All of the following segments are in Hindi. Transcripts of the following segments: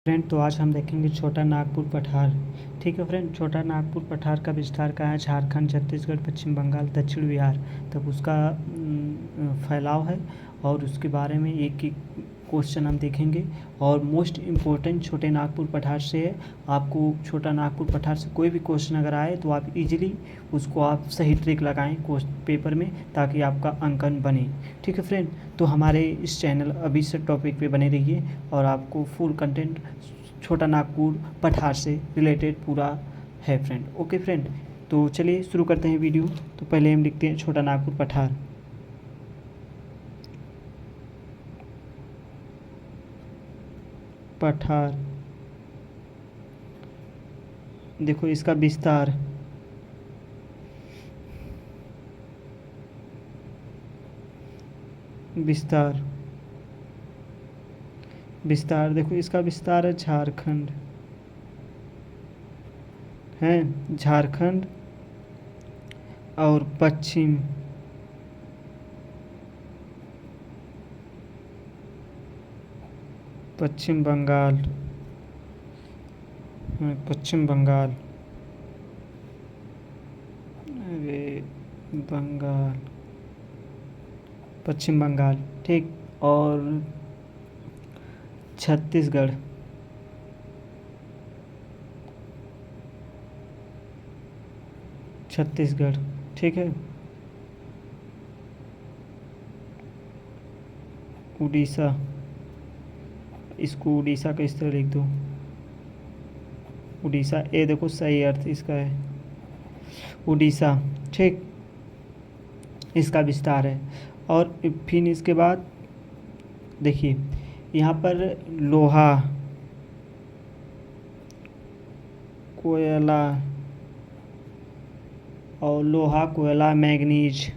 फ्रेंड, तो आज हम देखेंगे छोटा नागपुर पठार। ठीक है फ्रेंड, छोटा नागपुर पठार का विस्तार कहाँ है? झारखंड, छत्तीसगढ़, पश्चिम बंगाल, दक्षिण बिहार तक उसका फैलाव है। और उसके बारे में एक एक क्वेश्चन हम देखेंगे। और मोस्ट इम्पोर्टेंट छोटे नागपुर पठार से है। आपको छोटा नागपुर पठार से कोई भी क्वेश्चन अगर आए तो आप इजीली उसको आप सही ट्रिक लगाएं पेपर में, ताकि आपका अंकन बने। ठीक है फ्रेंड, तो हमारे इस चैनल अभी से टॉपिक पे बने रहिए और आपको फुल कंटेंट छोटा नागपुर पठार से रिलेटेड पूरा है फ्रेंड। ओके फ्रेंड, तो चलिए शुरू करते हैं वीडियो। तो पहले हम लिखते हैं छोटा नागपुर पठार। पठार, देखो इसका विस्तार, विस्तार विस्तार देखो इसका विस्तार है झारखंड, है झारखंड और पश्चिम बंगाल, पश्चिम बंगाल, अरे बंगाल, पश्चिम बंगाल, ठीक। और छत्तीसगढ़, छत्तीसगढ़, ठीक है। उड़ीसा, इसको उड़ीसा का इस तरह लिख दो, उड़ीसा। ये देखो सही अर्थ इसका है उड़ीसा, ठीक। इसका विस्तार है। और फिर इसके बाद देखिए यहाँ पर लोहा, कोयला, और लोहा, कोयला, मैग्नीज,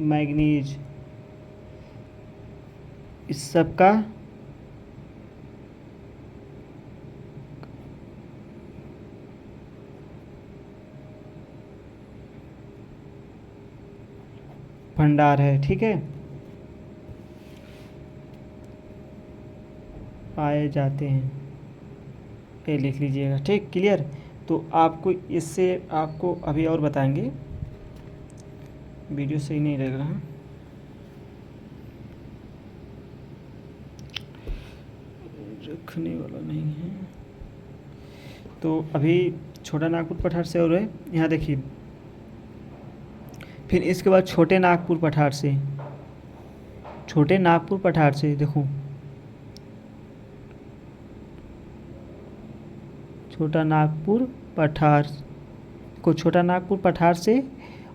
मैग्नीज, इस सब का भंडार है, ठीक है, पाए जाते हैं। ये लिख लीजिएगा, ठीक, क्लियर। तो आपको इससे आपको अभी और बताएंगे, वीडियो सही नहीं लग रहा, रखने वाला नहीं है। तो अभी छोटा नागपुर पठार से और है, यहाँ देखिए। फिर इसके बाद छोटे नागपुर पठार से, छोटे नागपुर पठार से देखो, छोटा नागपुर पठार को, छोटा नागपुर पठार से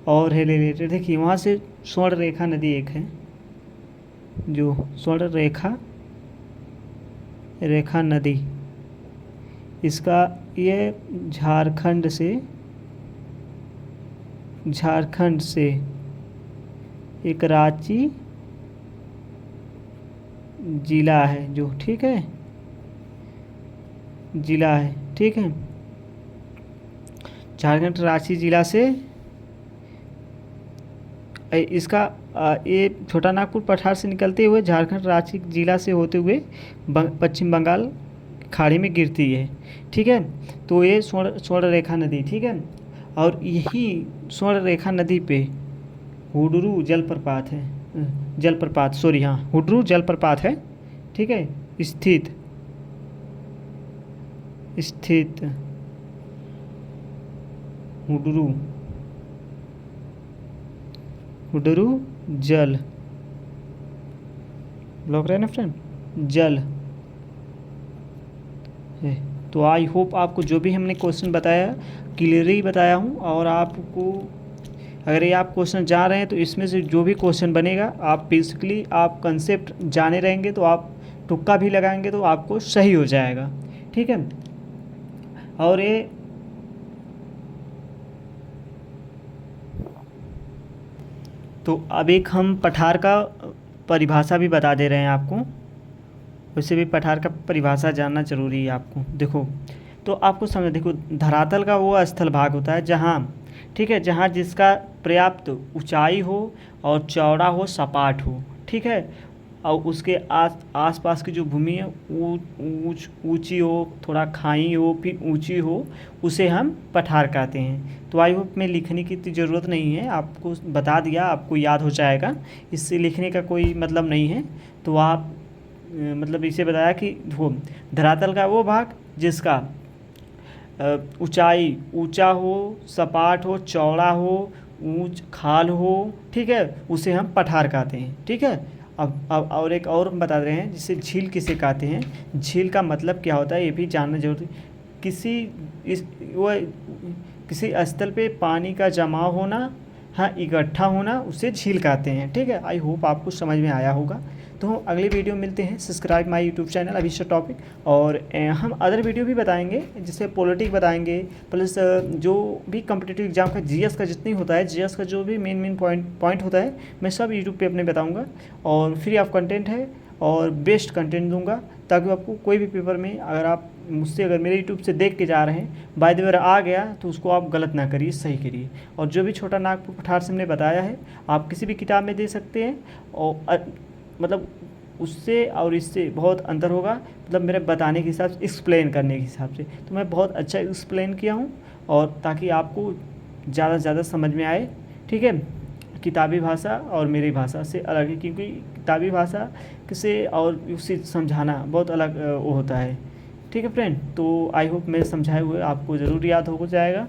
और है रिलेटेड। देखिए वहाँ से स्वर्ण रेखा नदी एक है, जो स्वर्ण रेखा नदी, इसका ये झारखंड से एक रांची जिला है, जो ठीक है, जिला है, ठीक है। झारखंड रांची जिला से इसका ये छोटा नागपुर पठार से निकलते हुए झारखंड रांची जिला से होते हुए पश्चिम बंगाल खाड़ी में गिरती है, ठीक है। तो ये स्वर्ण रेखा नदी, ठीक है। और यही स्वर्ण रेखा नदी पे हुडरू जलप्रपात है, जलप्रपात, सॉरी, हाँ, हुडरू जलप्रपात है, ठीक है, स्थित हुडरू जल, लग रहा है ना फ्रेंड, जल है। तो आई होप आपको जो भी हमने क्वेश्चन बताया क्लियरली बताया हूँ। और आपको अगर ये आप क्वेश्चन जान रहे हैं तो इसमें से जो भी क्वेश्चन बनेगा, आप बेसिकली आप कंसेप्ट जाने रहेंगे तो आप तुक्का भी लगाएंगे तो आपको सही हो जाएगा, ठीक है। और ये तो अब एक हम पठार का परिभाषा भी बता दे रहे हैं आपको, वैसे भी पठार का परिभाषा जानना जरूरी है आपको। देखो, तो आपको समझ, देखो धरातल का वो स्थल भाग होता है जहाँ, ठीक है, जहाँ जिसका पर्याप्त ऊंचाई हो और चौड़ा हो, सपाट हो, ठीक है। और उसके आस पास की जो भूमि है ऊंची हो, थोड़ा खाई हो, फिर ऊंची हो, उसे हम पठार कहते हैं। तो आई होप में लिखने की इतनी ज़रूरत नहीं है, आपको बता दिया, आपको याद हो जाएगा, इससे लिखने का कोई मतलब नहीं है। तो आप मतलब इसे बताया कि वो धरातल का वो भाग जिसका ऊंचाई ऊंचा हो, सपाट हो, चौड़ा हो, ऊंच खाल हो, ठीक है, उसे हम पठार कहते हैं। ठीक है। अब और एक और हम बता रहे हैं, जिसे झील किसे कहते हैं। झील का मतलब क्या होता है ये भी जानना जरूरी। किसी इस वो किसी स्थल पे पानी का जमाव होना, हाँ, इकट्ठा होना, उसे झील कहते हैं। ठीक है। आई होप आपको समझ में आया होगा। तो हम अगली वीडियो मिलते हैं। सब्सक्राइब माय यूट्यूब चैनल अभी से टॉपिक, और हम अदर वीडियो भी बताएंगे, जैसे पॉलिटिक बताएंगे, प्लस जो भी कम्पिटिटिव एग्जाम का जीएस का जितनी होता है, जीएस का जो भी मेन पॉइंट होता है, मैं सब यूट्यूब पे अपने बताऊंगा। और फ्री ऑफ कंटेंट है और बेस्ट कंटेंट दूंगा, ताकि आपको कोई भी पेपर में, अगर आप मुझसे अगर मेरे यूट्यूब से देख के जा रहे हैं, बाय द वे आ गया, तो उसको आप गलत ना करिए, सही करिए। और जो भी छोटा नागपुर पठार से हमने बताया है, आप किसी भी किताब में दे सकते हैं, और मतलब उससे और इससे बहुत अंतर होगा, मतलब मेरे बताने के हिसाब से, एक्सप्लेन करने के हिसाब से। तो मैं बहुत अच्छा एक्सप्लेन किया हूँ, और ताकि आपको ज़्यादा से ज़्यादा समझ में आए। ठीक है। किताबी भाषा और मेरी भाषा से अलग है, क्योंकि किताबी भाषा से और उसे समझाना बहुत अलग वो होता है। ठीक है फ्रेंड। तो आई होप मेरे समझाए हुए आपको ज़रूर याद हो जाएगा।